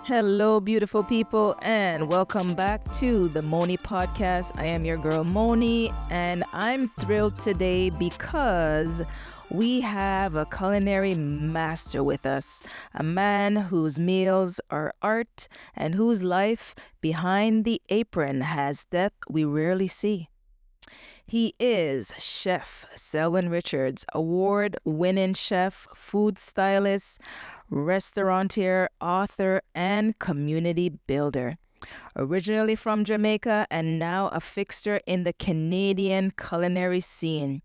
Hello, beautiful people, and welcome back to the Monie Podcast. I am your girl, Monie, and I'm thrilled today because we have a culinary master with us, a man whose meals are art and whose life behind the apron has depth we rarely see. He is Chef Selwyn Richards, award-winning chef, food stylist, restaurateur, author, and community builder. Originally from Jamaica and now a fixture in the Canadian culinary scene.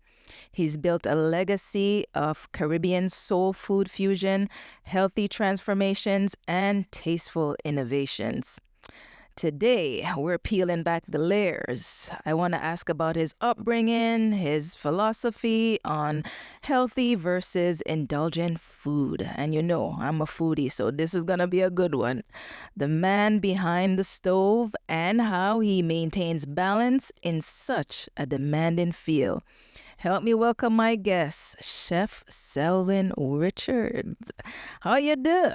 He's built a legacy of Caribbean soul food fusion, healthy transformations, and tasteful innovations. Today, we're peeling back the layers. I want to ask about his upbringing, his philosophy on healthy versus indulgent food. And you know, I'm a foodie, so this is going to be a good one. The man behind the stove and how he maintains balance in such a demanding field. Help me welcome my guest, Chef Selwyn Richards. How you do?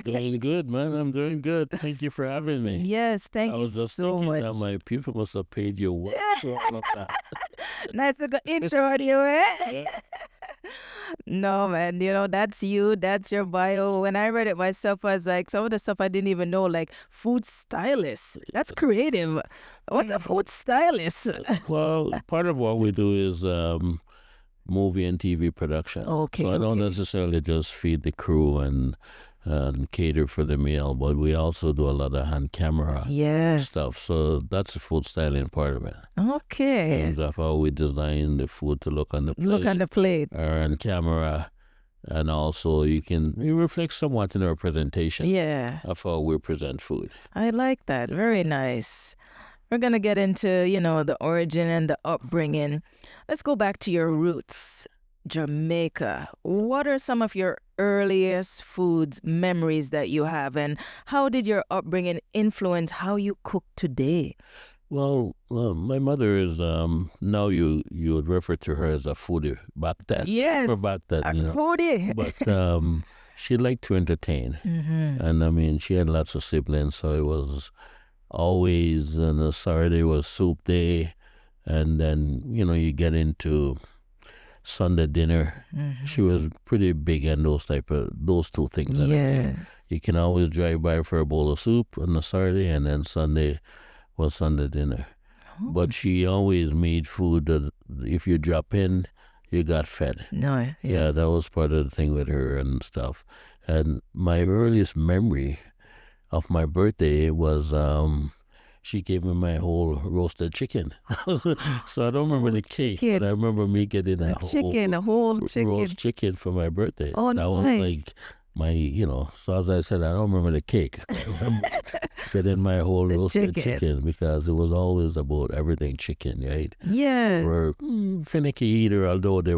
Doing good, man. I'm doing good. Thank you for having me. Yes, thank I you was just so thinking much. that my people must have paid you well for all of that. Nice to go intro on you, eh? Yeah. No, man, you know, that's you, that's your bio. When I read it myself, I was like, some of the stuff I didn't even know, like food stylist. That's creative. What's a food stylist? Well, part of what we do is movie and TV production. Okay, So I don't okay. necessarily just feed the crew and cater for the meal, but we also do a lot of hand camera Yes. stuff. So that's the food styling part of it. Okay. In terms of how we design the food to look on the plate. Look on the plate. Or on camera, and also it reflects somewhat in our presentation Yeah, of how we present food. I like that. Very nice. We're going to get into, the origin and the upbringing. Let's go back to your roots, Jamaica. What are some of your earliest foods memories that you have, and how did your upbringing influence how you cook today? Well, my mother is now you would refer to her as a foodie back then. Yes, For back then, a foodie. But she liked to entertain, and I mean she had lots of siblings, so it was always on a Saturday was soup day, and then you get into Sunday dinner. She was pretty big on those two things. Yes. You can always drive by for a bowl of soup on a Saturday, and then Sunday was Sunday dinner. But she always made food that if you drop in, you got fed. No. Yeah, that was part of the thing with her and stuff. And my earliest memory of my birthday was she gave me my whole roasted chicken. So I don't remember the cake, Chicken. but I remember me getting a whole chicken. roast chicken for my birthday. Oh, that was nice. like my, so as I said, I don't remember the cake. I remember getting my whole roasted chicken because it was always about everything chicken, right? Yeah. They were finicky eater, although they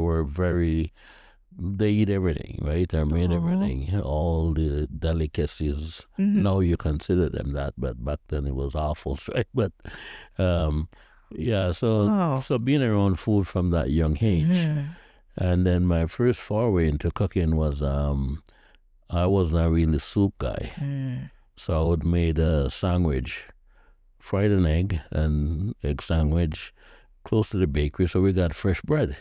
eat everything, right? They made everything, all the delicacies. Now you consider them that, but back then it was awful, right? But yeah, so being around food from that young age, and then my first foray into cooking was I wasn't a really soup guy, so I would made a sandwich, fried an egg sandwich close to the bakery, so we got fresh bread,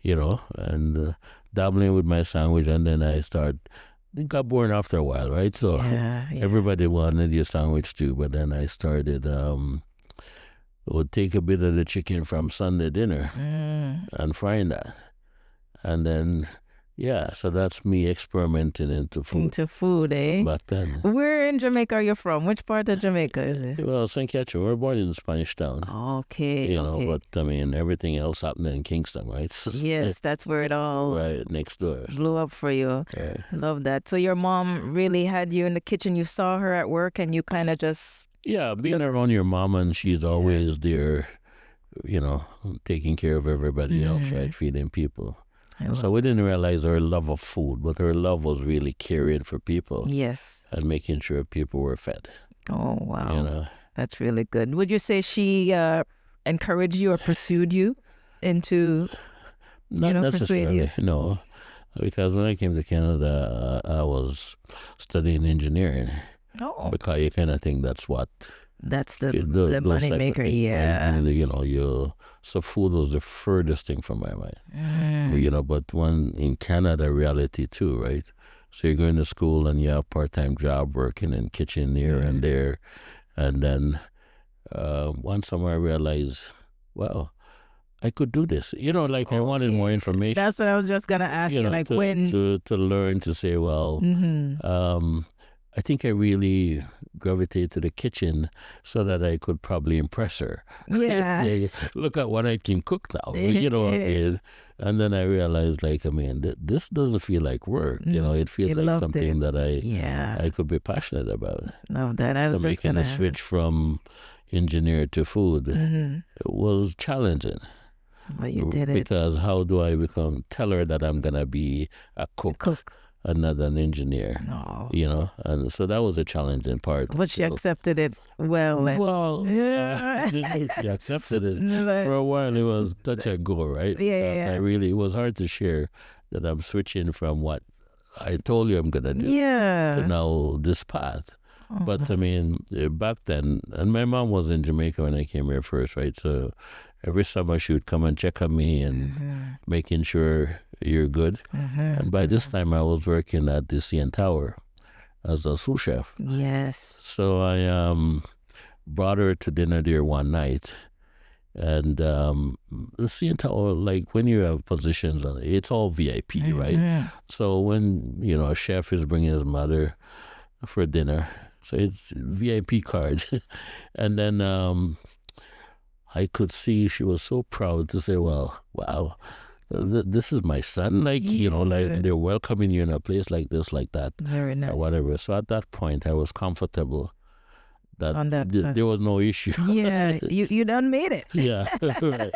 and dabbling with my sandwich, and then it got boring after a while, right? So everybody wanted your sandwich too, but then I started, would take a bit of the chicken from Sunday dinner and frying that. And then, so that's me experimenting into food. Into food, eh? Back then. Where in Jamaica are you from? Which part of Jamaica is it? Well, St. Catherine, we were born in Spanish Town. Okay. Okay. But I mean, everything else happened in Kingston, right? Yes, that's where it all right next door. blew up for you. Right. Love that. So your mom really had you in the kitchen. You saw her at work and you kind of just... Yeah, being around your mom, and she's always there, taking care of everybody else, right? Feeding people. So we didn't realize her love of food, but her love was really caring for people. Yes. And making sure people were fed. Oh, wow. That's really good. Would you say she encouraged you or pursued you into, Not necessarily, persuade you? no. Because when I came to Canada, I was studying engineering. Oh, because you kind of think that's what that's the money maker. Yeah. And, so food was the furthest thing from my mind. But when in Canada, reality too, right? So you're going to school and you have part-time job working in kitchen here and there. And then one summer I realized, well, I could do this. I wanted more information. That's what I was just going to ask you. Like when... To learn to say, well, I think I really gravitated to the kitchen so that I could probably impress her. Yeah. Say, look at what I can cook now. And then I realized, this doesn't feel like work. It feels like something that I could be passionate about. Love that. I was so just making a switch from engineer to food, it was challenging. But you did it. Because how do I tell her that I'm going to be a cook? And not an engineer, and so that was a challenging part. But she accepted it well. She accepted it. For a while, it was touch and go, right? Yeah. It was hard to share that I'm switching from what I told you I'm going to do to now this path. But back then, and my mom was in Jamaica when I came here first, right? So every summer she would come and check on me and making sure you're good. And by this time I was working at the CN Tower as a sous chef. Yes. So I brought her to dinner there one night. And the CN Tower, when you have positions on it, it's all VIP, right? So when, a chef is bringing his mother for dinner, so it's VIP card. And then I could see she was so proud to say, well, wow, this is my son. They're welcoming you in a place like this, like that. Very nice. Or whatever. So at that point, I was comfortable that there was no issue. Yeah, you done made it. Yeah, right.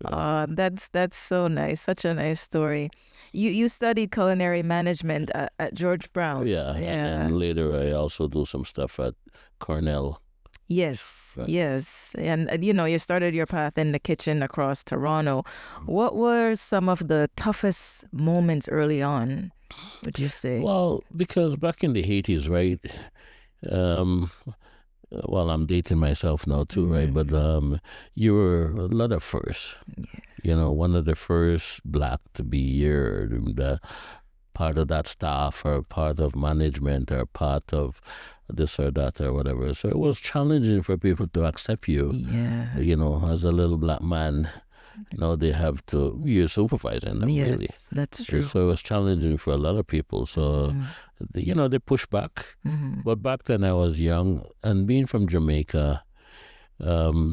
Oh, that's so nice. Such a nice story. You studied culinary management at George Brown. Yeah. And later I also do some stuff at Cornell. Yes, right. Yes. And, you started your path in the kitchen across Toronto. What were some of the toughest moments early on, would you say? Well, because back in the 80s, right? I'm dating myself now too, right? But you were a lot of firsts. Yeah. One of the first Black to be here, the part of that staff or part of management or part of this or that or whatever. So it was challenging for people to accept you. Yeah. As a little Black man, they have to, you're supervising them, really. That's true. So it was challenging for a lot of people. So, they push back. But back then I was young, and being from Jamaica, I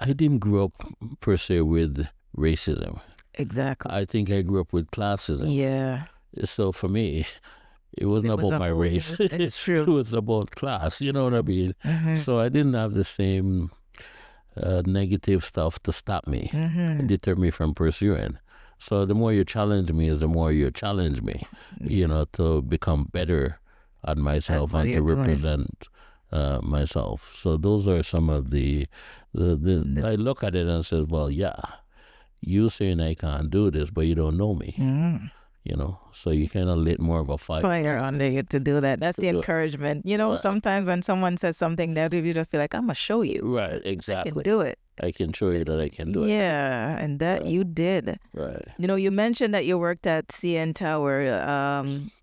didn't grow up per se with racism. Exactly. I think I grew up with classism. Yeah. So for me, it wasn't about my race. It's true. It was about class, you know what I mean? So I didn't have the same negative stuff to stop me and deter me from pursuing. So the more you challenge me is the more you challenge me, to become better at myself and to represent myself. So those are some of the I look at it and says, well, yeah, you saying I can't do this, but you don't know me. So you kind of lit more of a fire under you to do that. That's the encouragement. Right. Sometimes when someone says something negative, you just feel like, I'm going to show you. Right, exactly. I can do it. I can show you that I can do it. Yeah, and that you did. Right. You mentioned that you worked at CN Tower,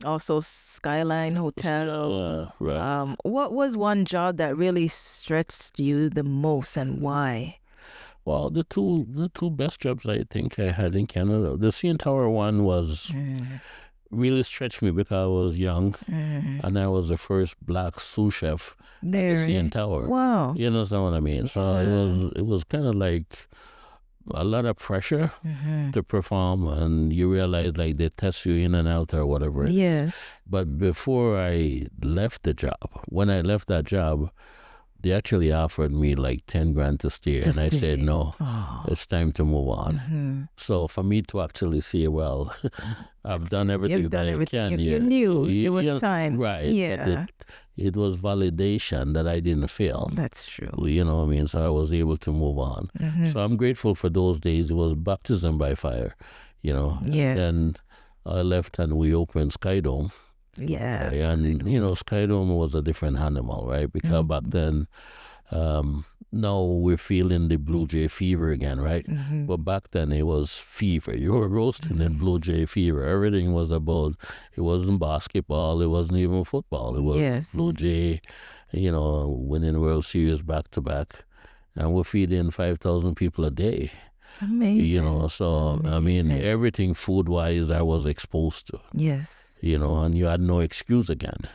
also Skyline Hotel. Right. What was one job that really stretched you the most, and why? Well, the two best jobs I think I had in Canada, the CN Tower one was really stretched me because I was young, and I was the first Black sous chef at the CN Tower. Wow. You understand what I mean? So it was kind of like a lot of pressure to perform, and you realize they test you in and out or whatever. Yes. But before I left the job, when I left that job, they actually offered me $10,000 to stay, and I said, no, it's time to move on. So for me to actually say, well, I've done everything that I can. You knew it was time. Right. Yeah. It was validation that I didn't fail. That's true. You know what I mean? So I was able to move on. So I'm grateful for those days. It was baptism by fire, Yes. Then I left and we opened Sky Dome. Yeah. And, Skydome was a different animal, right? Because back then, now we're feeling the Blue Jay fever again, right? But back then it was fever. You were roasting in Blue Jay fever. Everything was about, it wasn't basketball, it wasn't even football. It was Blue Jay, winning World Series back to back. And we're feeding 5,000 people a day. Amazing. So, I mean, everything food-wise I was exposed to. Yes. And you had no excuse again.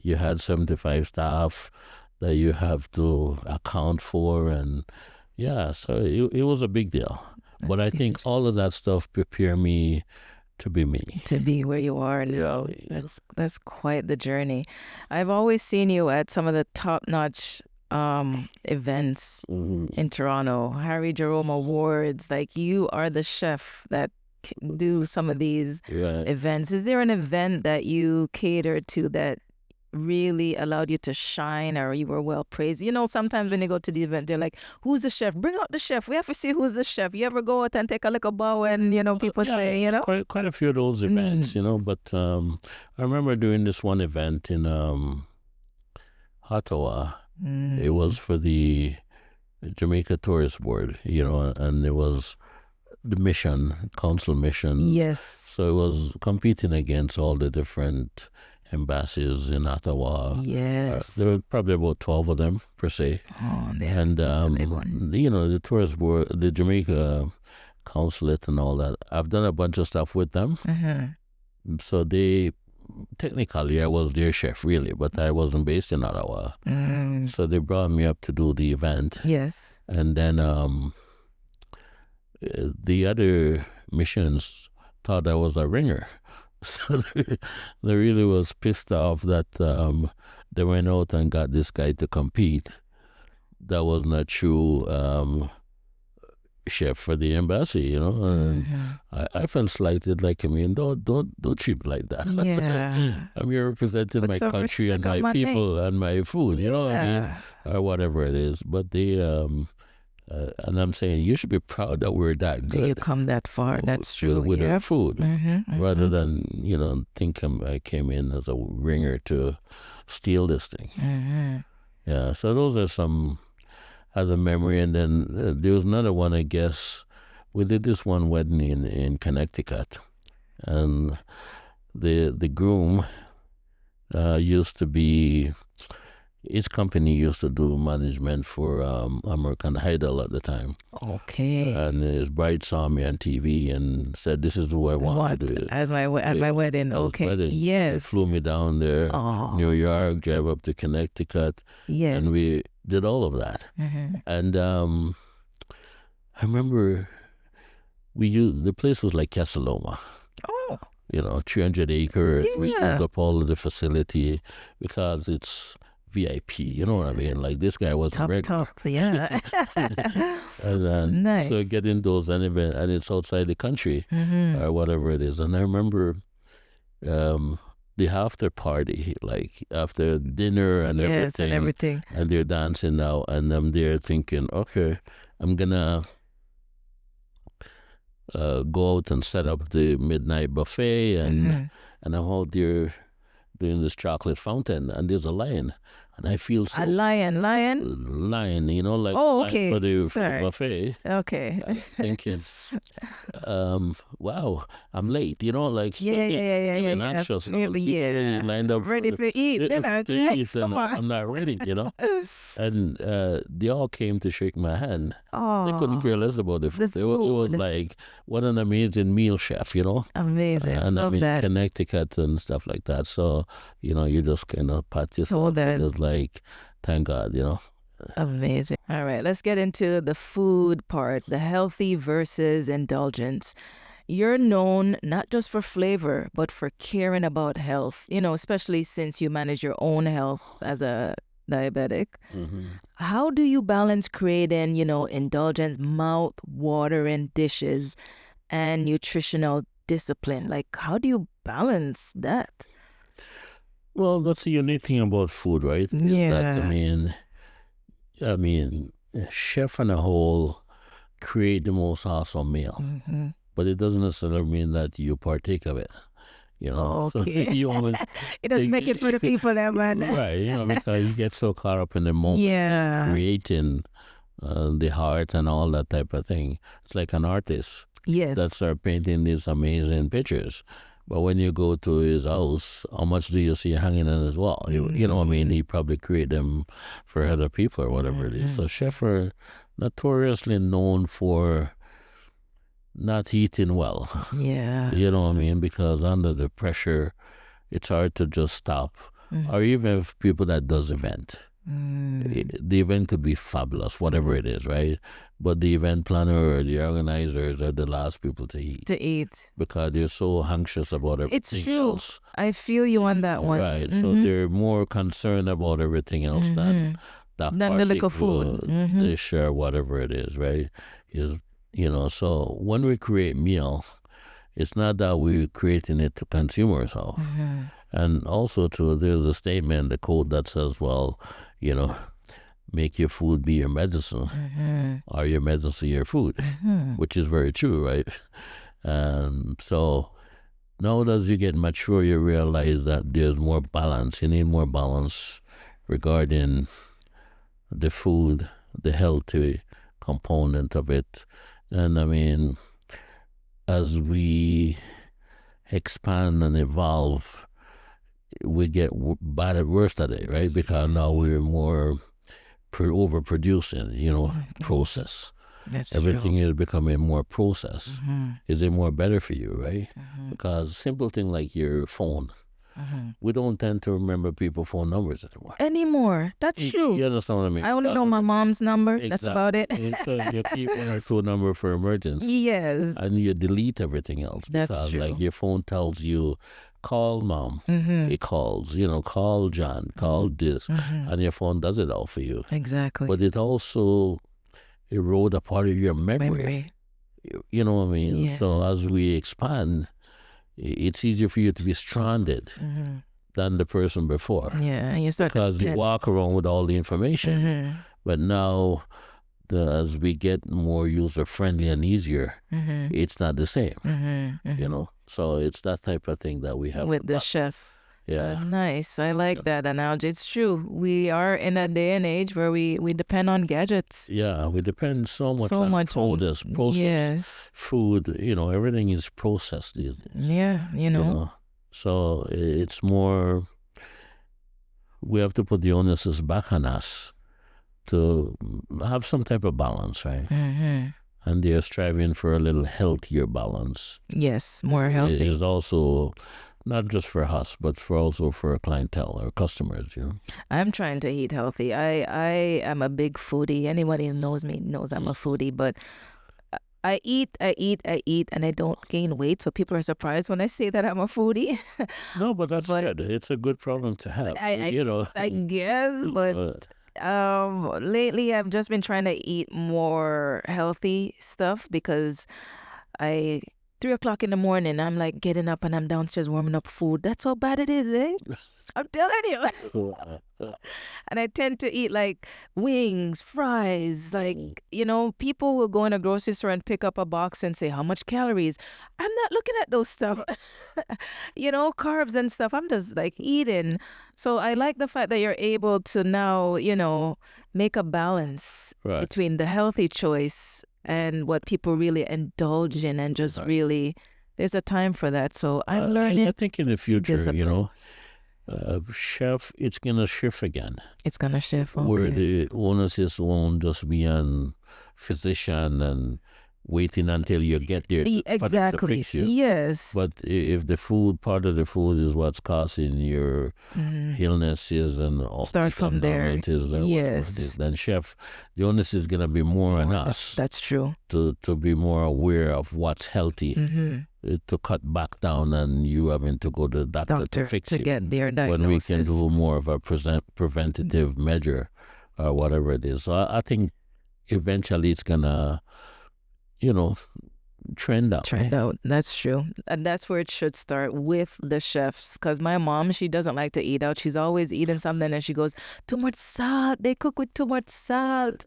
You had 75 staff that you have to account for, and so it was a big deal. But I think all of that stuff prepared me to be me. To be where you are now. That's quite the journey. I've always seen you at some of the top-notch events in Toronto, Harry Jerome Awards. Like, you are the chef that do some of these events. Is there an event that you catered to that really allowed you to shine, or you were well praised? Sometimes when you go to the event, they're like, who's the chef? Bring out the chef. We have to see who's the chef. You ever go out and take a little bow and, people say, Quite a few of those events, but I remember doing this one event in Ottawa. It was for the Jamaica Tourist Board, and it was the council mission. Yes. So it was competing against all the different embassies in Ottawa. Yes. There were probably about 12 of them, per se. Oh, and that's a big one. The Tourist Board, the Jamaica Consulate and all that, I've done a bunch of stuff with them. So technically I was their chef, really, but I wasn't based in Ottawa. So they brought me up to do the event. Yes. And then the other missions thought I was a ringer. So they really was pissed off that they went out and got this guy to compete. That was not true chef for the embassy, and I felt slighted. Like, I mean, don't treat me like that. Yeah. I'm here representing my country and my people and my food, or whatever it is. But they and I'm saying you should be proud that we're that good. You come that far. That's true. With our food, rather than think I came in as a ringer to steal this thing. Yeah. So those are some other memory, and then there was another one. I guess we did this one wedding in Connecticut, and the groom used to be. His company used to do management for American Idol at the time. Okay. And his bride saw me on TV and said, "This is who I want to do it." At my wedding. Okay. Wedding. Yes. They flew me down there, New York, drive up to Connecticut. Yes. And we did all of that. And I remember the place was like Casaloma. Oh. 300-acre. Yeah. We used up all of the facility because it's VIP, you know what I mean? Like, this guy was top, yeah. And then, nice. so getting those and it's outside the country or whatever it is. And I remember the after party, like after dinner and everything, and they're dancing now, and I'm there thinking, okay, I'm gonna go out and set up the midnight buffet, and I'm out there doing this chocolate fountain, and there's a lion. And I feel so... A lion? Lion, like okay. for the buffet. Okay. Thinking, wow, I'm late, like... Yeah. Anxious. Lined up ready for eat. I'm not ready, And they all came to shake my hand. Oh, they couldn't care less about the food. It was like, what an amazing meal, chef, Amazing. And Love that. Connecticut and stuff like that. So, you just kind of pat yourself. It's like, thank God, Amazing. All right, let's get into the food part, the healthy versus indulgence. You're known not just for flavor, but for caring about health, especially since you manage your own health as a diabetic. How do you balance creating, indulgent, mouth-watering dishes and nutritional discipline? Like, how do you balance that? Well, that's the unique thing about food, right? Yeah. I mean, chef on a whole create the most awesome meal, but it doesn't necessarily mean that you partake of it. So Okay. you always It does make it for the people there, man. right, because you get so caught up in the moment, creating the heart and all that type of thing. It's like an artist that start painting these amazing pictures. But when you go to his house, how much do you see hanging on his wall? You know what I mean? He probably create them for other people or whatever it is. So chefs are notoriously known for not eating well. Yeah. You know what I mean? Because under the pressure, it's hard to just stop. Or even if people that does event. The event could be fabulous, whatever it is, right? But the event planner or the organizers are the last people to eat. Because they're so anxious about everything. It's true. Else. I feel you on that one. Right. So they're more concerned about everything else than that the liquor food. Dish or whatever it is, right? So when we create meal, it's not that we're creating it to consume ourselves. And also, there's a statement, the quote that says, well, make your food be your medicine, or your medicine your food, which is very true, right? So now as you get mature, you realize that there's more balance. You need more balance regarding the food, the healthy component of it. And I mean, as we expand and evolve, we get bad at worse at it, right? Because now we're more overproducing, process. That's Everything true. is becoming more processed. Is it more better for you, right? Because simple thing like your phone, we don't tend to remember people's phone numbers anymore. That's true. You understand what I mean? I only know my mom's number. Exactly. That's about it. So you keep 1 or 2 number for emergency. Yes. And you delete everything else. That's because, true. like, your phone tells you, call mom. It calls, call John, call this. And your phone does it all for you. Exactly. But it also erode a part of your memory. You know what I mean? Yeah. So as we expand, it's easier for you to be stranded than the person before. Yeah, and you start because you walk around with all the information. But now, as we get more user friendly and easier, it's not the same. So it's that type of thing that we have with the chef. Yeah. Nice. I like that analogy. It's true. We are in a day and age where we depend on gadgets. Yeah, we depend so much on process. Yes. Food, everything is processed these days. Yeah, So it's more, we have to put the onus back on us to have some type of balance, right? And they're striving for a little healthier balance. Yes, more healthy. It is also not just for us, but also for clientele or customers, I'm trying to eat healthy. I am a big foodie. Anybody who knows me knows I'm a foodie, but I eat, and I don't gain weight. So people are surprised when I say that I'm a foodie. No, but that's good. It's a good problem to have. I guess, but lately I've just been trying to eat more healthy stuff because 3 o'clock in the morning, I'm like getting up and I'm downstairs warming up food. That's how bad it is, eh? I'm telling you. And I tend to eat like wings, fries, like, people will go in a grocery store and pick up a box and say, how much calories? I'm not looking at those stuff, carbs and stuff. I'm just like eating. So I like the fact that you're able to now, make a balance between the healthy choice and what people really indulge in and just really, there's a time for that. So I'm learning. I think in the future, chef, it's going to shift again. It's going to shift, okay. Where the onus won't just be on physician and waiting until you get there exactly. to fix you. Yes. But if the part of the food is what's causing your illnesses and all, start from there. Yes. Then chef, the onus is going to be more on us. That's true. To be more aware of what's healthy, to cut back down, and you having to go to the doctor to fix it. Get their diagnosis. When we can do more of a preventative measure or whatever it is. So I think eventually it's going to, trend out. That's true. And that's where it should start, with the chefs. Because my mom, she doesn't like to eat out. She's always eating something and she goes, too much salt. They cook with too much salt.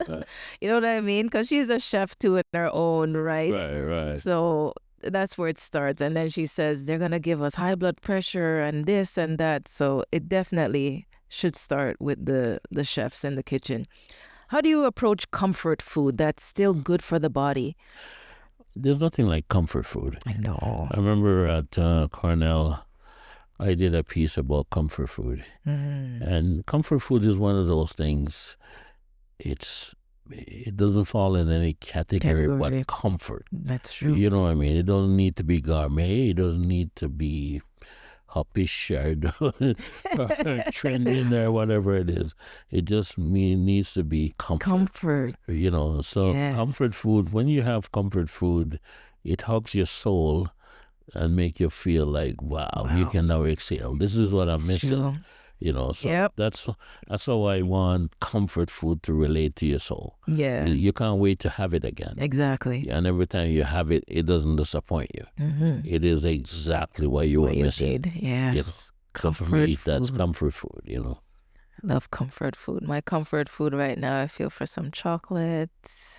You know what I mean? Because she's a chef too in her own right. Right. So that's where it starts. And then she says they're gonna give us high blood pressure and this and that. So it definitely should start with the chefs in the kitchen. How do you approach comfort food that's still good for the body? There's nothing like comfort food. I know. I remember at Cornell, I did a piece about comfort food. And comfort food is one of those things, it doesn't fall in any category but comfort. That's true. You know what I mean? It doesn't need to be gourmet. It doesn't need to be hoppish or trending or whatever it is. It just needs to be comfort. You know, so comfort food, when you have comfort food, it hugs your soul and make you feel like, wow. You can now exhale. This is what I'm missing. True. You know, so that's how I want comfort food to relate to your soul. Yeah. You can't wait to have it again. Exactly. And every time you have it, it doesn't disappoint you. It is exactly what you were missing. Yes. You know? So for me, that's comfort food, you know. Love comfort food. My comfort food right now, I feel for some chocolate.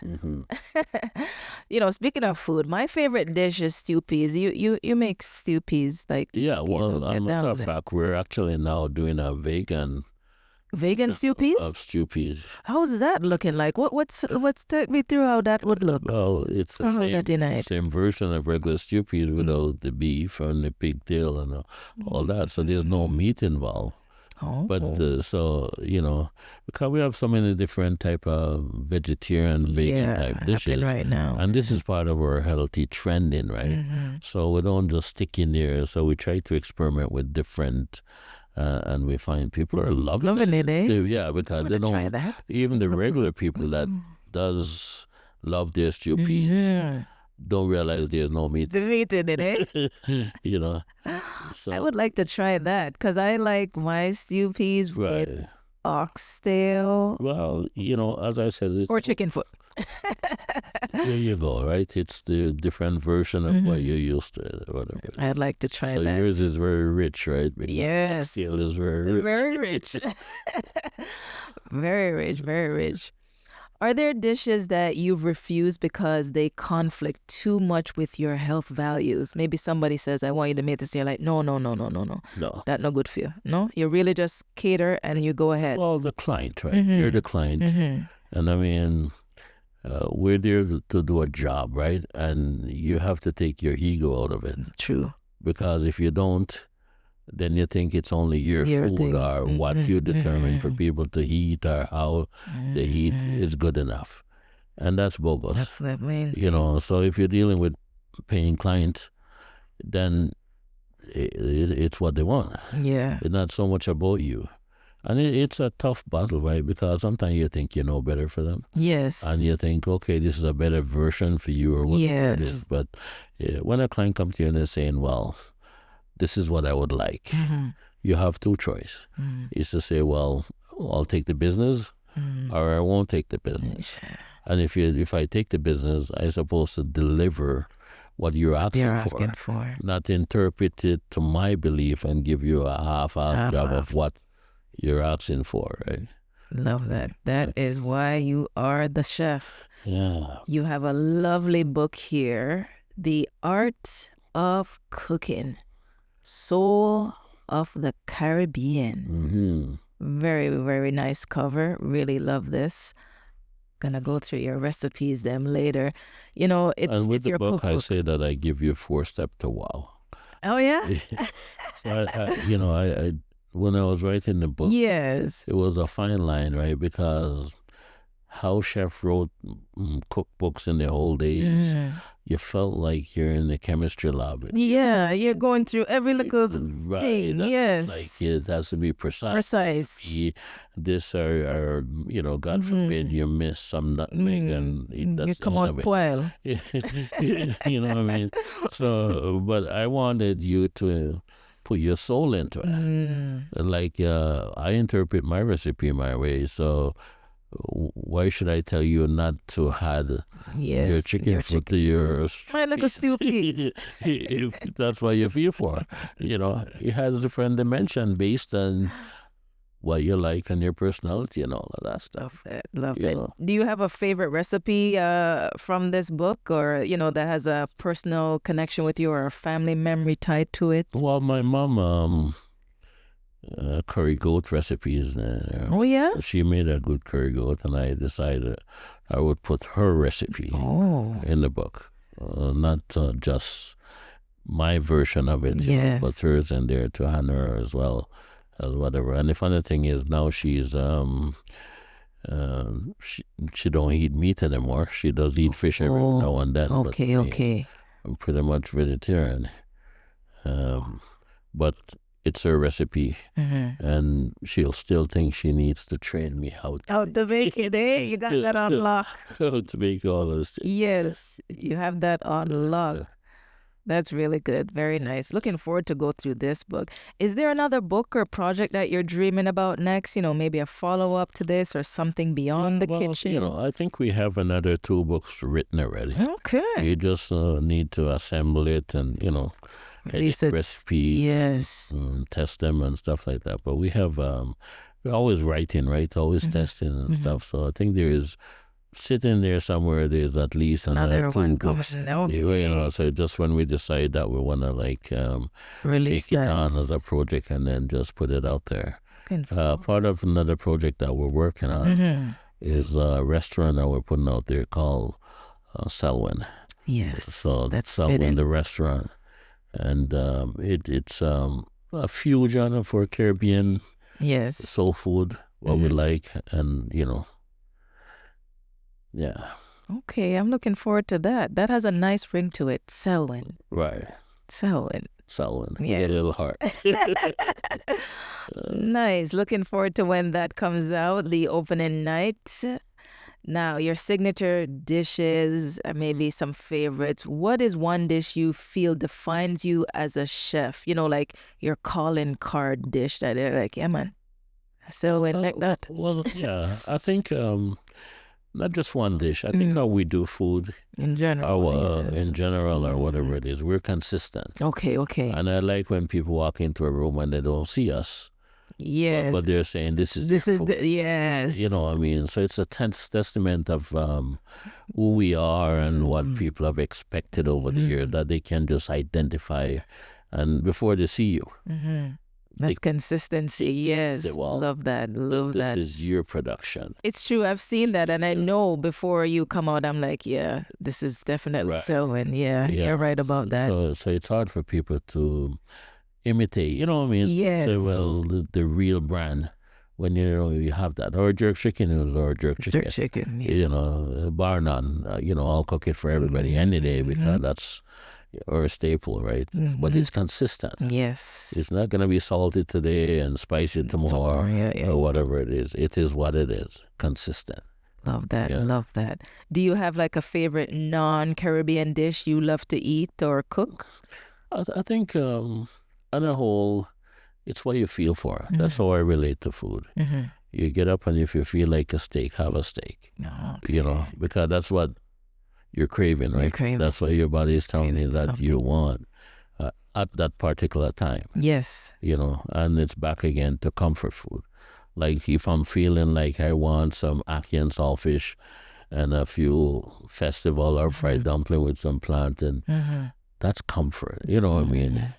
You know, speaking of food, my favorite dish is stew peas. You make stew peas like well, as a matter of fact, we're actually now doing a vegan stew peas. Of stew peas. How's that looking like? What's take me through how that would look? Well, it's the same version of regular stew peas without the beef and the pigtail and all that. So there's no meat involved. But so, you know, because we have so many different type of vegetarian, vegan type dishes right now, and this is part of our healthy trending, right? So we don't just stick in there. So we try to experiment with different, and we find people are loving it. Because they don't. Even the regular people that does love their stew peas. Don't realize there's no meat. The meat in it, eh? You know. So, I would like to try that because I like my stew peas with oxtail. Well, you know, as I said, or chicken foot. There you go, right? It's the different version of what you're used to, or whatever. I'd like to try that. So yours is very rich, right? Because yes. Oxtail is very rich. Very rich. Very rich, very rich. Are there dishes that you've refused because they conflict too much with your health values? Maybe somebody says, I want you to make this, and you're like, no. No. That's not good for you. No? You really just cater and you go ahead. Well, the client, right? You're the client. And I mean, we're there to do a job, right? And you have to take your ego out of it. True. Because if you don't, then you think it's only your food thing. Or what you determine for people to eat or how they eat is good enough. And that's bogus. That's what I mean. You know, so if you're dealing with paying clients, then it's what they want. Yeah. It's not so much about you. And it's a tough battle, right? Because sometimes you think you know better for them. Yes. And you think, okay, this is a better version for you or whatever it is. But when a client comes to you and they're saying, well, this is what I would like. You have two choices. It's to say, well, I'll take the business or I won't take the business. And if I take the business, I'm supposed to deliver what you're asking for. Not interpret it to my belief and give you a half-assed job of what you're asking for, right? Love that. That is why you are the chef. Yeah. You have a lovely book here, The Art of Cooking. Soul of the Caribbean. Very, very nice cover. Really love this. Gonna go through your recipes them later. You know, and with it's the your book, cookbook. I say that I give you 4-step to wow. Oh yeah. So I when I was writing the book, yes, it was a fine line, right? Because how chef wrote cookbooks in the old days, you felt like you're in the chemistry lab. Yeah, you're going through every little thing. Yes, like it has to be precise. Be this or God forbid you miss some nutmeg and that's you come out spoiled. You know what I mean? So, but I wanted you to put your soul into it. Like I interpret my recipe my way, so why should I tell you not to add your chicken foot to your my little stew peas? If that's what you feel for. You know, it has a different dimension based on what you like and your personality and all of that stuff. Love it. Do you have a favorite recipe from this book, or that has a personal connection with you or a family memory tied to it? Well, my mom curry goat recipes. Oh yeah, she made a good curry goat, and I decided I would put her recipe in the book, not just my version of it, but hers in there to honor her as well as whatever. And the funny thing is now she's she don't eat meat anymore. She does eat fish every now and then. Okay. I'm pretty much vegetarian, but it's her recipe, and she'll still think she needs to train me how to make it. You got that on lock. How to make all this. Yes, you have that on lock. That's really good. Very nice. Looking forward to go through this book. Is there another book or project that you're dreaming about next? Maybe a follow-up to this or something beyond the kitchen? I think we have another 2 books written already. Okay. You just need to assemble it and, edit recipes. Yes. Test them and stuff like that. But we have, we're always writing, right? Always testing and stuff. So I think there is, sitting there somewhere, there's at least another 2 books. So just when we decide that we want to release take it on as a project and then just put it out there. Part of another project that we're working on is a restaurant that we're putting out there called Selwyn. Yes, so that's Selwyn, fitting. the restaurant, and it's a fusion for Caribbean soul food, what we like, and yeah. Okay, I'm looking forward to that. That has a nice ring to it. Selwyn. Right. Selwyn. Yeah. A little hard. Nice. Looking forward to when that comes out, the opening night. Now, your signature dishes, maybe some favorites. What is one dish you feel defines you as a chef? Like your calling card dish that they're like, yeah, man, Selwyn like that. Well, yeah, I think not just one dish. I think how we do food in general, in general, or whatever it is, we're consistent. Okay. And I like when people walk into a room and they don't see us. Yes. But they're saying this is food. Yes. I mean? So it's a testament of who we are and what people have expected over the year, that they can just identify, and before they see you. That's consistency. Yes. Love that. This is your production. It's true. I've seen that. And I know before you come out, I'm like, yeah, this is definitely Selwyn. Yeah, you're right about that. So it's hard for people to imitate. You know what I mean? Yes. Say, well, the real brand. When you have that. Or jerk chicken is or jerk chicken. Jerk chicken. Bar none. I'll cook it for everybody any day because that's or a staple, right? But it's consistent. Yes. It's not going to be salty today and spicy tomorrow or whatever it is. It is what it is. Consistent. Love that. Love that. Do you have like a favorite non-Caribbean dish you love to eat or cook? I think on a whole, it's what you feel for. That's how I relate to food. You get up and if you feel like a steak, have a steak. Okay. Because that's what you're craving, right? That's what your body is telling you that you want at that particular time. Yes. And it's back again to comfort food. Like if I'm feeling like I want some ackee and saltfish and a few festival or fried dumpling with some plantain, that's comfort. You know what I mean?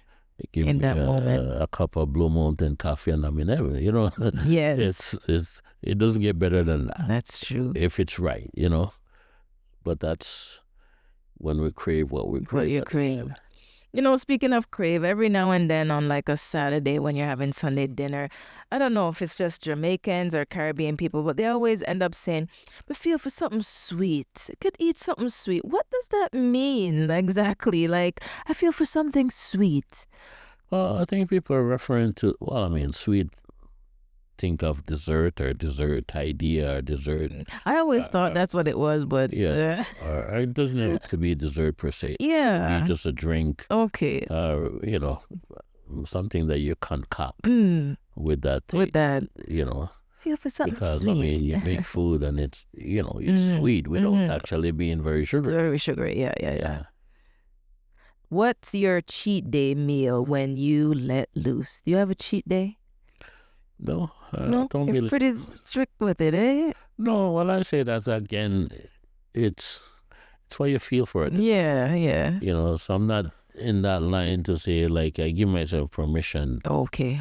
Give in me that moment, a cup of Blue Mountain coffee, and I'm in heaven. Yes. It doesn't get better than that. That's true. If it's right, But that's when we crave what we crave. What you crave. Speaking of crave, every now and then on like a Saturday when you're having Sunday dinner, I don't know if it's just Jamaicans or Caribbean people, but they always end up saying, "We feel for something sweet. I could eat something sweet." What does that mean exactly? Like, I feel for something sweet. Well, I think people are referring to, sweet. Think of dessert or dessert idea or dessert. I always thought that's what it was, but or it doesn't have to be dessert per se. Yeah, it be just a drink. Okay. Something that you concoct with that taste, feel for something because sweet. you make food and it's it's sweet without actually being very sugary. It's very sugary. Yeah. What's your cheat day meal when you let loose? Do you have a cheat day? No, No, don't you're really. pretty strict with it, eh? No, well, I say that again. It's what you feel for it. Yeah. So I'm not in that line to say like I give myself permission. Okay.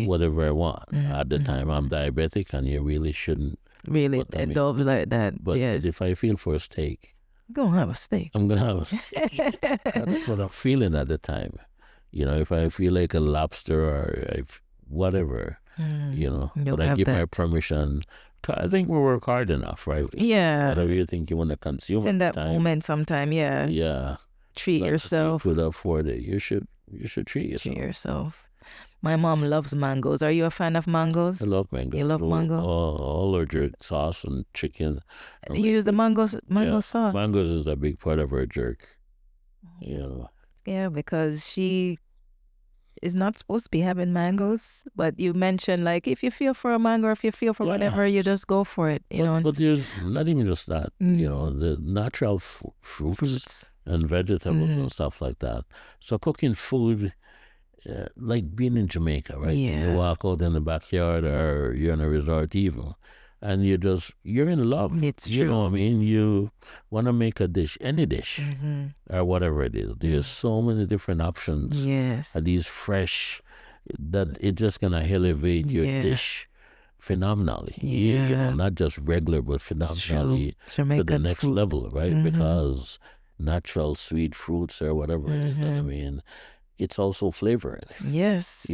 Whatever I want at the time. I'm diabetic, and you really shouldn't Really indulge like that. But yes. if I feel for a steak, Go have a steak. I'm gonna have a steak. That's what I'm feeling at the time. If I feel like a lobster or whatever, but I give my permission. I think we work hard enough, right? Yeah. Whatever you think you want to consume. It's in that moment sometime, yeah. Yeah. Treat yourself. You could afford it. You should treat yourself. Treat yourself. My mom loves mangoes. Are you a fan of mangoes? I love mango. You love mango? All our jerk sauce and chicken. You use the mango sauce? Mangoes is a big part of our jerk. Yeah, because she is not supposed to be having mangoes, but you mentioned like if you feel for a mango or if you feel for whatever, you just go for it, But there's not even just that, the natural fruits and vegetables and stuff like that. So cooking food, like being in Jamaica, right? Yeah. You walk out in the backyard or you're in a resort even, and you're in love. It's You true. know what I mean? You want to make a dish, any dish, or whatever it is. There's so many different options. Yes. These fresh, that it's just going to elevate your dish phenomenally. Yeah. Not just regular, but phenomenally to the next level, right? Because natural sweet fruits or whatever it is, I mean, it's also flavoring. Yes.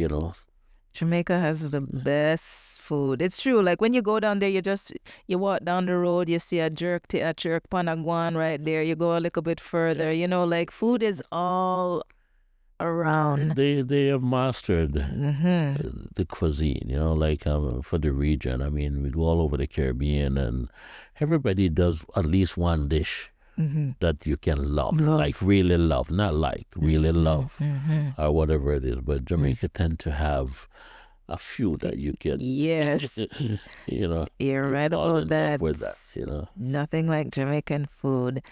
Jamaica has the best food. It's true. Like when you go down there, you walk down the road, you see a jerk panaguan right there. You go a little bit further. Like food is all around. They have mastered the cuisine. Like for the region. I mean, we go all over the Caribbean, and everybody does at least one dish that you can love, like really love, not like really love, or whatever it is. But Jamaica tend to have a few that you can. Yes. You're right about that. With that, Nothing like Jamaican food.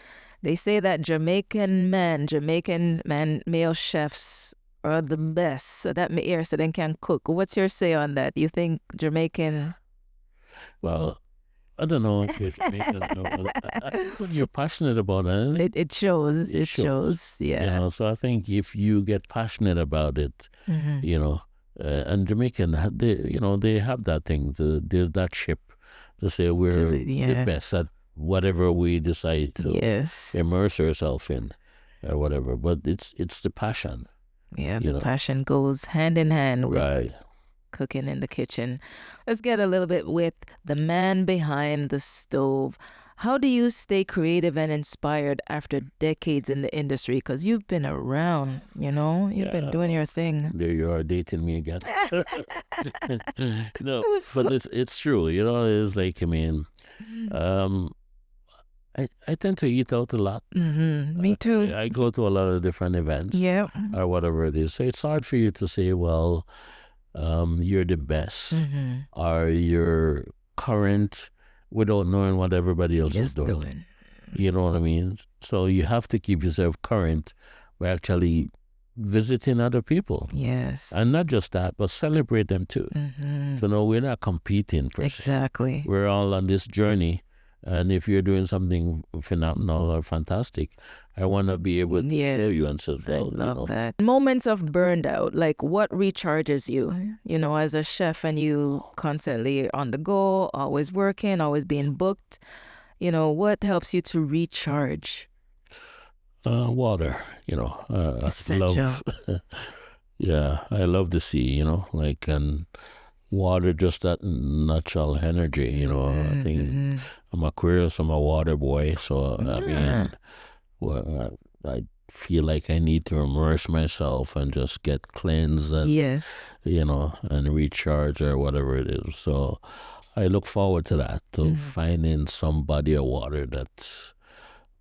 They say that Jamaican male chefs are the best. So that means so they can cook. What's your say on that? You think Jamaican? Well, I don't know if you're Jamaican. When you're passionate about it, it shows. It shows. Yeah. So I think if you get passionate about it, and Jamaican, they have that thing. There's that ship to say we're the best at whatever we decide to immerse ourselves in, or whatever. But it's the passion. Yeah, the passion goes hand in hand with cooking in the kitchen. Let's get a little bit with the man behind the stove. How do you stay creative and inspired after decades in the industry? Because you've been around, you've been doing your thing. There you are, dating me again. No, but it's true. It's like, I mean, I tend to eat out a lot. Me too. I go to a lot of different events. Yeah. Or whatever it is. So it's hard for you to say, well, you're the best, or you're current, without knowing what everybody else is doing. You know what I mean? So you have to keep yourself current by actually visiting other people. Yes. And not just that, but celebrate them too. So no, we're not competing per se. Exactly. We're all on this journey. And if you're doing something phenomenal or fantastic, I want to be able to show you and say, well, I love that. Moments of burned out, like what recharges you, as a chef, and you constantly on the go, always working, always being booked, what helps you to recharge? Water, Essential. I love the sea, and water, just that natural energy, I think I'm Aquarius, I'm a water boy, so I mean, I feel like I need to immerse myself and just get cleansed and, and recharge or whatever it is. So I look forward to that, to finding some body of water that's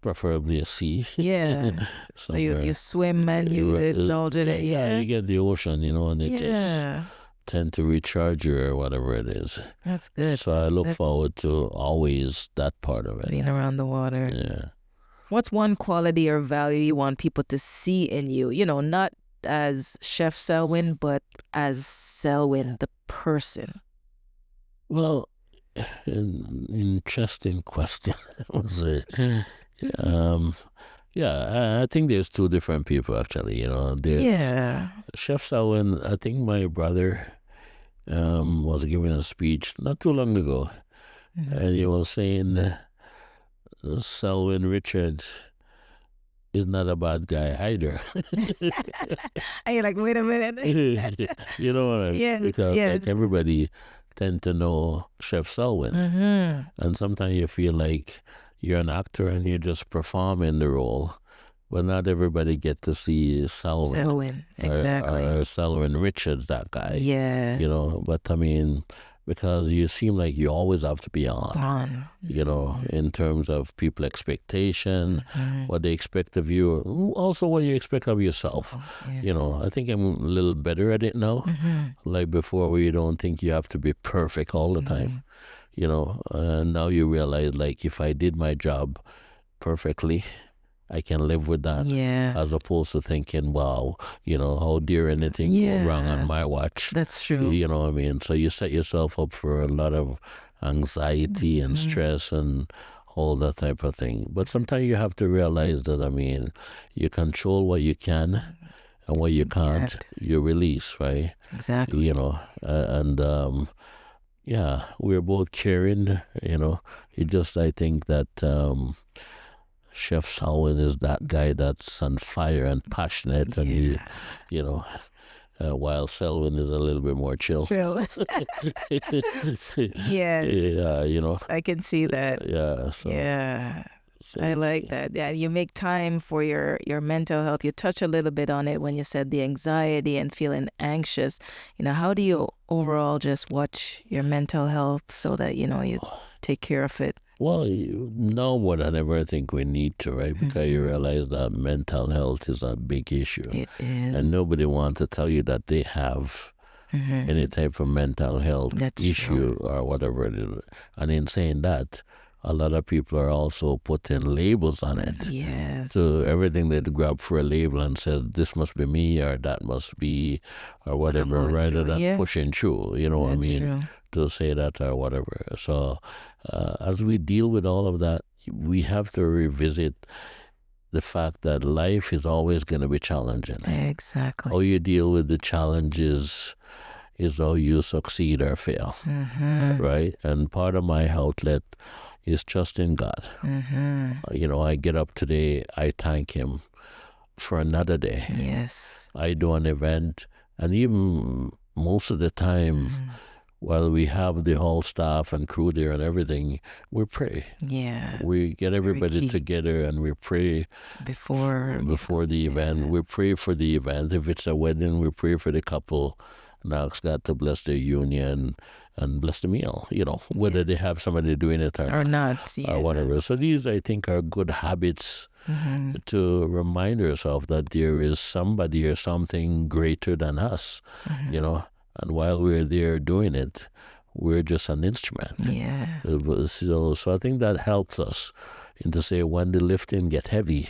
preferably a sea. Yeah. So you swim and you indulge in it. Yeah, you get the ocean, and it just tend to recharge you or whatever it is. That's good. So I look forward to always that part of it. Being around the water. Yeah. What's one quality or value you want people to see in you? Not as Chef Selwyn, but as Selwyn, the person. Well, an interesting question. Was it? Um, I think there's two different people actually. There's Chef Selwyn. I think my brother was giving a speech not too long ago, and he was saying Selwyn Richards is not a bad guy either. And you're like, wait a minute. You know what I mean? Yes, Because yes. like everybody tend to know Chef Selwyn, and sometimes you feel like you're an actor and you're just performing the role, but not everybody get to see Selwyn, exactly. or Selwyn Richards, that guy. Yes. But I mean, because you seem like you always have to be on. In terms of people expectation, what they expect of you, also what you expect of yourself. I think I'm a little better at it now. Like before, where you don't think you have to be perfect all the time. And now you realize, like, if I did my job perfectly, I can live with that. As opposed to thinking, wow, how dare anything go wrong on my watch. That's true. You know what I mean? So you set yourself up for a lot of anxiety and stress and all that type of thing. But sometimes you have to realize that, I mean, you control what you can, and what you can't, you release, right? Exactly. We're both caring, It just, I think that Chef Selwyn is that guy that's on fire and passionate, and he, while Selwyn is a little bit more chill. I can see that. I like that. Yeah, you make time for your mental health. You touch a little bit on it when you said the anxiety and feeling anxious. How do you overall just watch your mental health so that, you take care of it? Well, now more than ever, I think we need to, right? Because you realize that mental health is a big issue. It is. And nobody wants to tell you that they have any type of mental health issue or whatever it is. And in saying that, a lot of people are also putting labels on it. Yes. So everything they grab for a label and says, this must be me or that must be or whatever, rather than pushing through, what I mean? True. To say that or whatever. So as we deal with all of that, we have to revisit the fact that life is always going to be challenging. Exactly. How you deal with the challenges is how you succeed or fail, right? And part of my outlet is trusting God. I get up today, I thank Him for another day. Yes. I do an event, and even most of the time, while we have the whole staff and crew there and everything, we pray. Yeah. We get everybody together and we pray before the event. We pray for the event. If it's a wedding, we pray for the couple and ask God to bless their union and bless the meal, whether they have somebody doing it or not. Or whatever. So these, I think, are good habits to remind ourselves that there is somebody or something greater than us, And while we're there doing it, we're just an instrument. So I think that helps us to say when the lifting get heavy,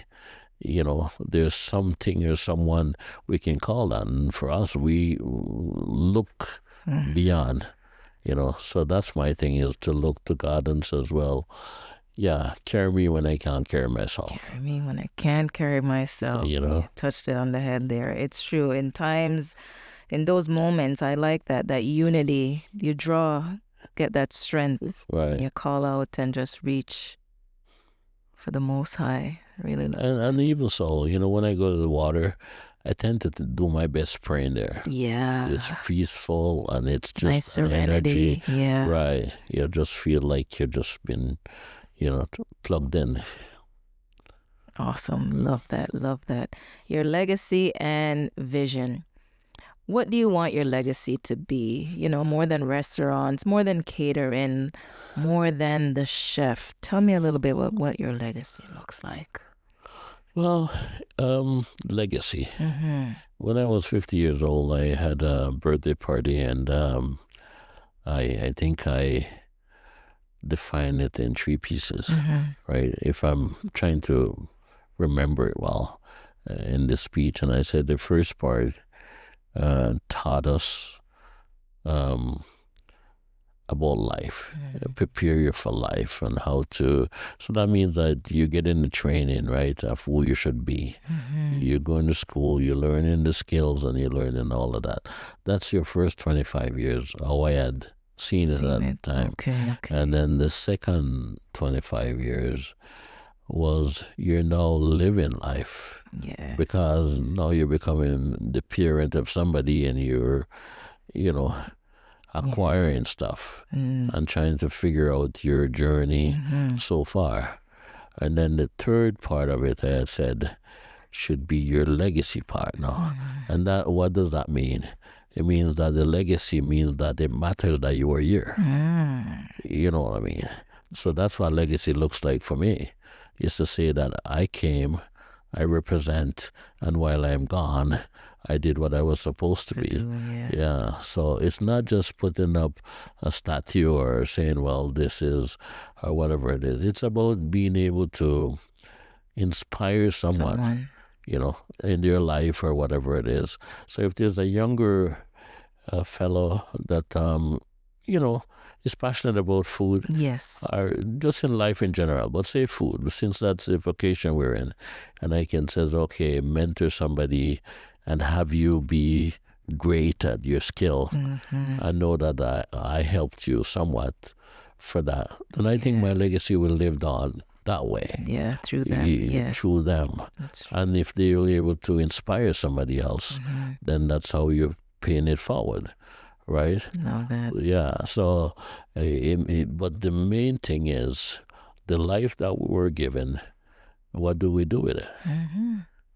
there's something or someone we can call on. And for us, we look beyond, So that's my thing, is to look to God and says, well, carry me when I can't carry myself. Carry me when I can't carry myself. You touched it on the head there. It's true. In those moments, I like that unity, you get that strength. Right. You call out and just reach for the Most High. Really. And even so, when I go to the water, I tend to do my best praying there. Yeah. It's peaceful and it's just nice serenity. Energy. Yeah. Right. You just feel like you've just been, plugged in. Awesome. Love that. Your legacy and vision. What do you want your legacy to be? More than restaurants, more than catering, more than the chef. Tell me a little bit what your legacy looks like. Well, legacy. When I was 50 years old, I had a birthday party, and I think I defined it in 3 pieces, right? If I'm trying to remember it well in this speech, and I said the first part taught us about life, prepare you for life and how to. So that means that you get in the training, right, of who you should be. You're going to school, you're learning the skills, and you're learning all of that. That's your first 25 years, how I had seen it at the time. Okay. And then the second 25 years was you're now living life. Yes. Because now you're becoming the parent of somebody and you're, acquiring stuff and trying to figure out your journey so far. And then the third part of it, I had said, should be your legacy part now. And that, what does that mean? It means that the legacy means that it matters that you were here. You know what I mean? So that's what legacy looks like for me. Is to say that I came, I represent, and while I'm gone, I did what I was supposed to be. Yeah. So it's not just putting up a statue or saying, well, this is, or whatever it is. It's about being able to inspire someone. In their life or whatever it is. So if there's a younger fellow that, is passionate about food, or just in life in general, but say food, since that's the vocation we're in, and I can say, okay, mentor somebody and have you be great at your skill. I know that I helped you somewhat for that. And I think my legacy will live on that way. Yeah, through them. Through them. And if they were able to inspire somebody else, then that's how you're paying it forward, right? Know that. Yeah, so, but the main thing is the life that we were given, what do we do with it?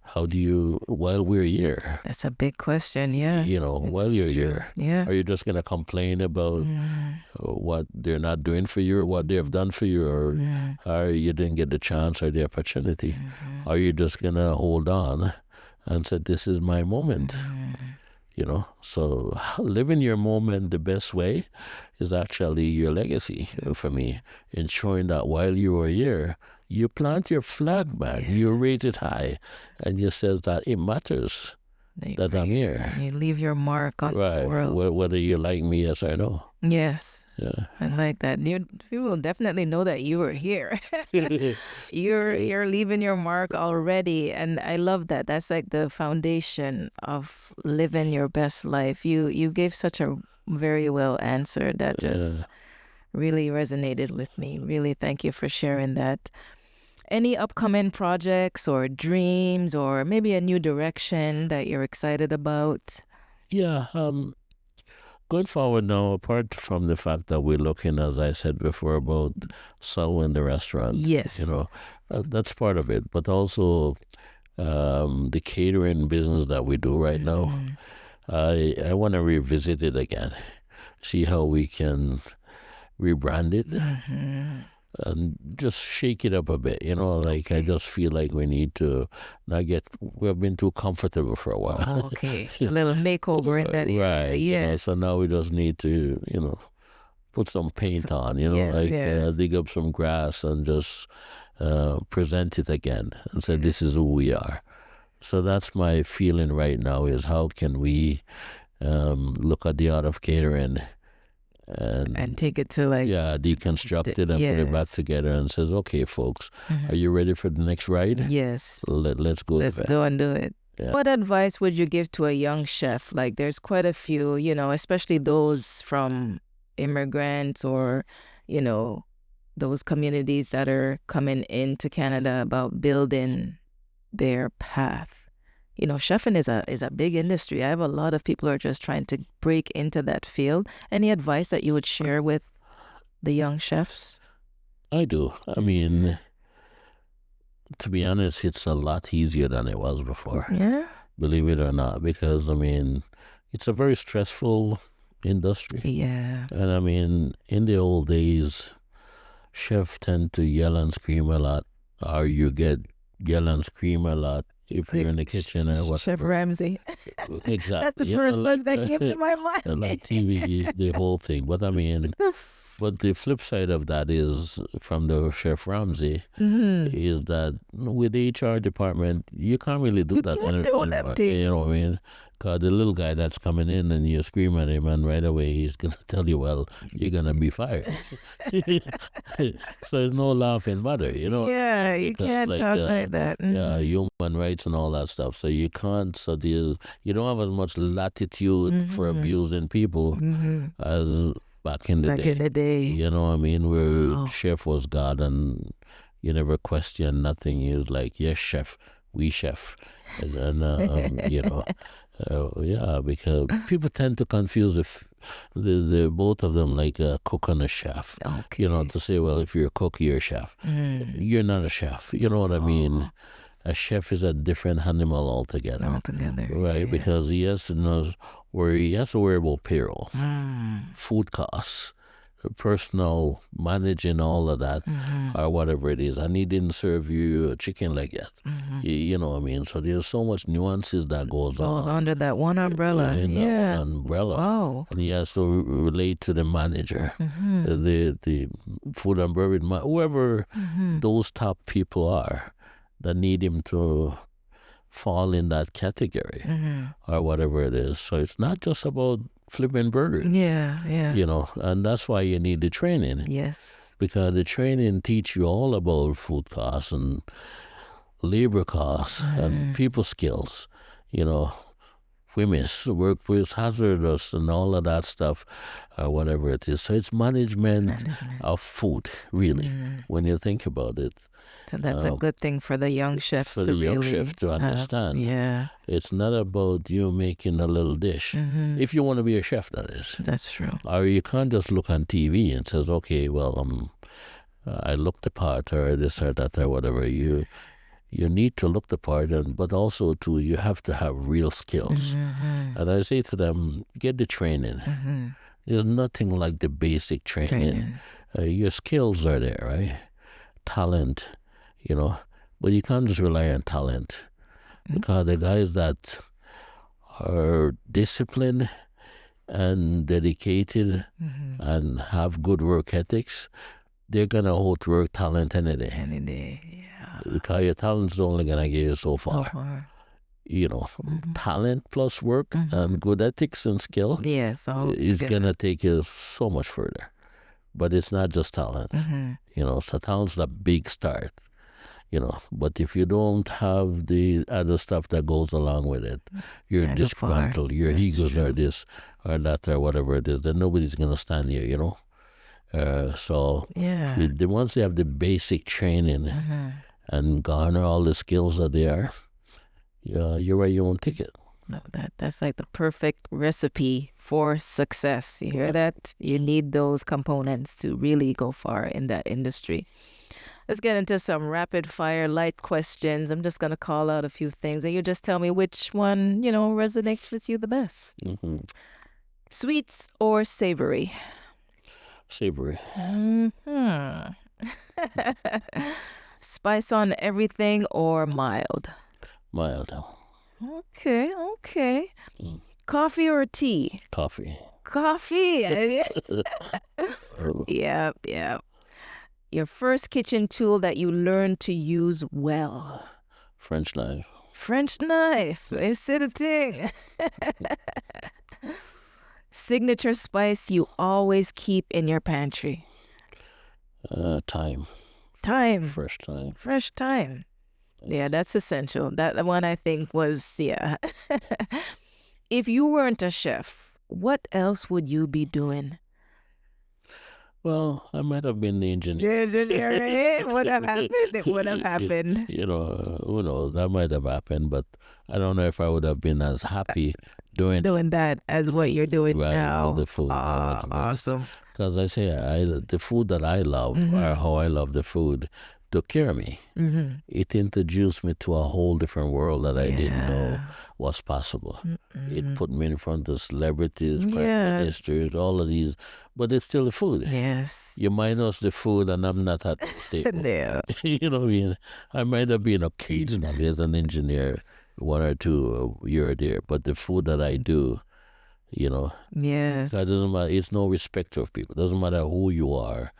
How do you, while we're here? That's a big question, while you're here. Yeah. Are you just going to complain about what they're not doing for you or what they have done for you or you didn't get the chance or the opportunity? Are you just going to hold on and say, this is my moment? So living your moment the best way is actually your legacy for me, ensuring that while you are here, you plant your flag back, you rate it high, and you say that it matters that I'm here. You leave your mark on this world. Whether you like me, yes or no. Yes. Yeah. I like that. You will definitely know that you were here. You're leaving your mark already, and I love that. That's like the foundation of living your best life. You gave such a very well answer that just really resonated with me. Really, thank you for sharing that. Any upcoming projects or dreams or maybe a new direction that you're excited about? Yeah, going forward now, apart from the fact that we're looking, as I said before, about Selwyn the restaurant. Yes. That's part of it. But also the catering business that we do right now, I want to revisit it again, see how we can rebrand it. And just shake it up a bit, I just feel like we need to we've been too comfortable for a while. A little makeover in that area. Right. Yes. So now we just need to, put some paint on, dig up some grass and just present it again and say, this is who we are. So that's my feeling right now is how can we look at the Art of Catering and take it to deconstruct it and put it back together and says, okay, folks, are you ready for the next ride? Yes. Let's go. Let's go and do it. Yeah. What advice would you give to a young chef? Like there's quite a few, especially those from immigrants or, those communities that are coming into Canada about building their path. Chefing is a big industry. I have a lot of people who are just trying to break into that field. Any advice that you would share with the young chefs? I do. I mean, to be honest, it's a lot easier than it was before. Yeah. Believe it or not, because, it's a very stressful industry. Yeah. And in the old days, chefs tend to yell and scream a lot, or you get yell and scream a lot. If you're in the kitchen or what? Chef Ramsay. Exactly. That's the first person that came to my mind. Like TV, the whole thing. But but the flip side of that is from the Chef Ramsay is that with the HR department, you can't really do that anymore. You know what I mean? Because the little guy that's coming in and you scream at him, and right away he's going to tell you, well, you're going to be fired. So there's no laughing matter, Yeah, you can't talk like that. Yeah, human rights and all that stuff. So you can't, you don't have as much latitude for abusing people as back in the day. You know what I mean? Where chef was God and you never question nothing. He was like, yes, chef, we chef. And then, yeah, because people tend to confuse the both of them, like a cook and a chef. Okay. To say, well, if you're a cook, you're a chef. You're not a chef. You know what I mean? A chef is a different animal altogether. Right, yeah. Because he has to worry about payroll, food costs, personal managing all of that, or whatever it is. And he didn't serve you a chicken like that. You know what I mean? So there's so much nuances that goes on under that one umbrella. That one umbrella. Wow. And he has to relate to the manager, the food and beverage, whoever those top people are that need him to fall in that category or whatever it is. So it's not just about flipping burgers. Yeah. And that's why you need the training. Yes. Because the training teach you all about food costs and labor costs and people skills, WHMIS, workplace hazardous and all of that stuff, whatever it is. So it's management of food, really, when you think about it. So that's a good thing for the young chefs to understand. Yeah. It's not about you making a little dish. If you want to be a chef, that is. That's true. Or you can't just look on TV and says, okay, well, I look the part or this or that or whatever. You need to look the part, but also too, you have to have real skills. And I say to them, get the training. There's nothing like the basic training. Your skills are there, right? Talent. But you can't just rely on talent, because the guys that are disciplined and dedicated and have good work ethics, they're going to outwork talent any day. Any day, yeah. Because your talent's only going to get you so far. Talent plus work and good ethics and skill is going to take you so much further. But it's not just talent. So talent's a big start. But if you don't have the other stuff that goes along with it, you're disgruntled, your egos are this or that or whatever it is, then nobody's going to stand here, So once they have the basic training and garner all the skills that they are, you're where you won't take it. No, that's like the perfect recipe for success. You hear that? You need those components to really go far in that industry. Let's get into some rapid fire light questions. I'm just going to call out a few things and you just tell me which one, resonates with you the best. Sweets or savory? Savory. Spice on everything or mild? Mild. Okay. Coffee or tea? Coffee. Yep. Your first kitchen tool that you learned to use well? French knife. Is it a thing? Signature spice you always keep in your pantry? Thyme. Fresh thyme. Yeah, that's essential. That one I think was, If you weren't a chef, what else would you be doing? Well, I might have been the engineer. It would have happened. Who knows? That might have happened, but I don't know if I would have been as happy doing that as what you're doing now. The food. Awesome. Because I say the food that I love, or how I love the food, took care of me. It introduced me to a whole different world that I didn't know was possible. It put me in front of celebrities, prime ministers, all of these, but it's still the food. Yes. You minus the food and I'm not at the table. No. You know what I mean? I might have been occasionally as an engineer, one or two here or there, but the food that I do, Yes. It doesn't matter. It's no respect of people. It doesn't matter who you are.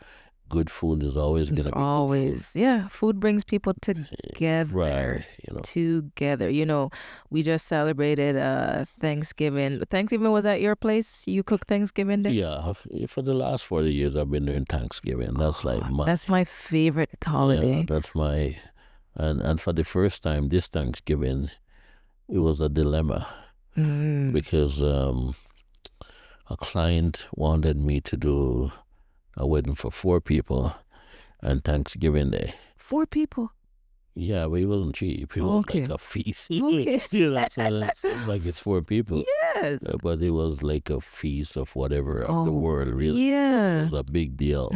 good food is always going to be always, yeah, food brings people together. Right, Together. We just celebrated Thanksgiving. Thanksgiving was at your place? You cook Thanksgiving Day? Yeah, for the last 40 years I've been doing Thanksgiving. That's that's my favorite holiday. Yeah, that's my, and for the first time this Thanksgiving, it was a dilemma because a client wanted me to do a wedding for 4 people on Thanksgiving Day. 4 people? Yeah, but it wasn't cheap. It was like a feast. Okay. So it seems like it's 4 people. Yes. But it was like a feast of whatever of the world, really. Yeah. So it was a big deal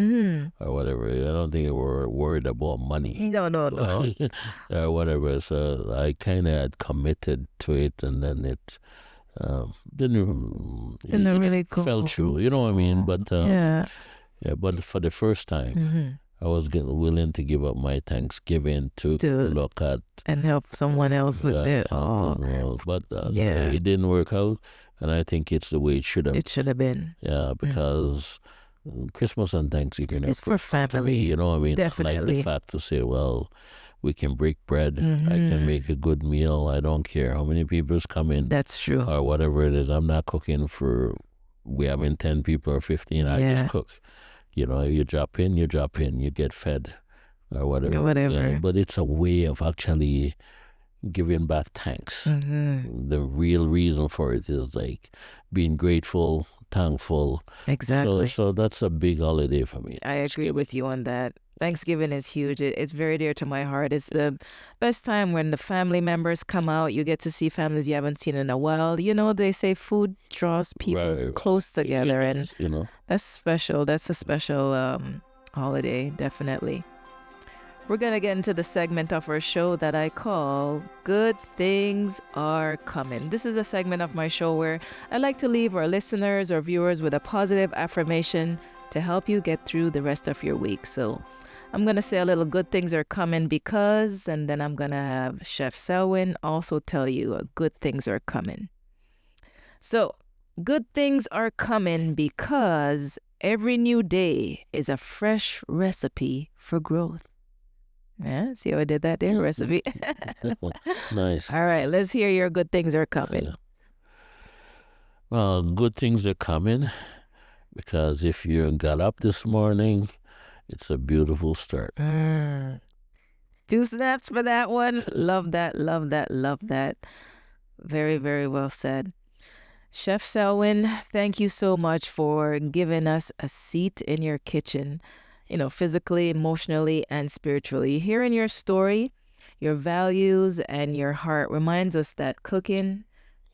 or whatever. I don't think they were worried about money. No. Or whatever. So I kind of had committed to it, and then it didn't really go. Fell true. You know what I mean? But but for the first time, I was willing to give up my Thanksgiving to look at and help someone else with it. But it didn't work out, and I think it's the way it should have. It should have been. Yeah, because Christmas and Thanksgiving is for family. You know what I mean? Definitely. Like the fact to say, well, we can break bread. I can make a good meal. I don't care how many people's come in. That's true. Or whatever it is. I'm not cooking for, we having 10 people or 15. I just cook. You drop in, you get fed or whatever. Yeah, but it's a way of actually giving back thanks. The real reason for it is like being grateful, thankful. Exactly. So that's a big holiday for me. I agree with you on that. Thanksgiving is huge. It's very dear to my heart. It's the best time when the family members come out. You get to see families you haven't seen in a while. They say food draws people close together, and that's special. That's a special holiday, definitely. We're going to get into the segment of our show that I call Good Things Are Coming. This is a segment of my show where I like to leave our listeners or viewers with a positive affirmation to help you get through the rest of your week. So I'm going to say a little good things are coming because, and then I'm going to have Chef Selwyn also tell you good things are coming. So good things are coming because every new day is a fresh recipe for growth. Yeah, see how I did that there? Recipe. Nice. All right, let's hear your good things are coming. Well, good things are coming because if you got up this morning, it's a beautiful start. 2 snaps for that one. Love that. Very, very well said. Chef Selwyn, thank you so much for giving us a seat in your kitchen, physically, emotionally, and spiritually. Hearing your story, your values, and your heart reminds us that cooking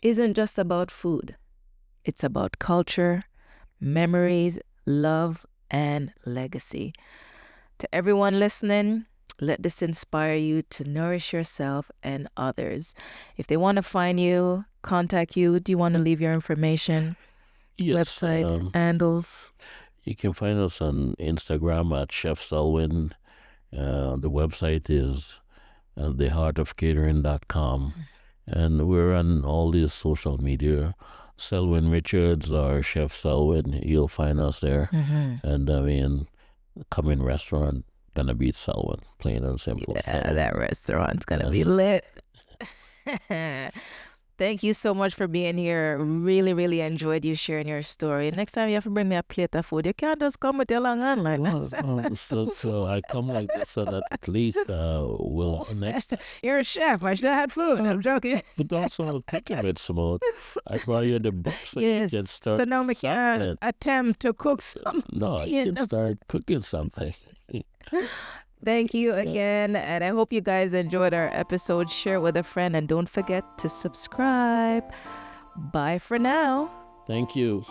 isn't just about food. It's about culture, memories, love, and legacy. To everyone listening, let this inspire you to nourish yourself and others. If they want to find you, contact you, do you want to leave your information? Yes, website, handles? You can find us on Instagram at Chef Selwyn. The website is theartofcatering.com. And we're on all these social media. Selwyn Richards or Chef Selwyn, you'll find us there. And come in restaurant, gonna be Selwyn, plain and simple. Yeah, Selwyn. that restaurant's gonna be lit. Thank you so much for being here. Really, really enjoyed you sharing your story. Next time you have to bring me a plate of food. You can't just come with your long hand like that. So I come like this so that at least we'll next time. You're a chef. I should have had food. I'm joking. But also take a bit smooth. I brought you the box so you can start. So now we can attempt to cook something. No, you can start cooking something. Thank you again, and I hope you guys enjoyed our episode. Share with a friend, and don't forget to subscribe. Bye for now. Thank you.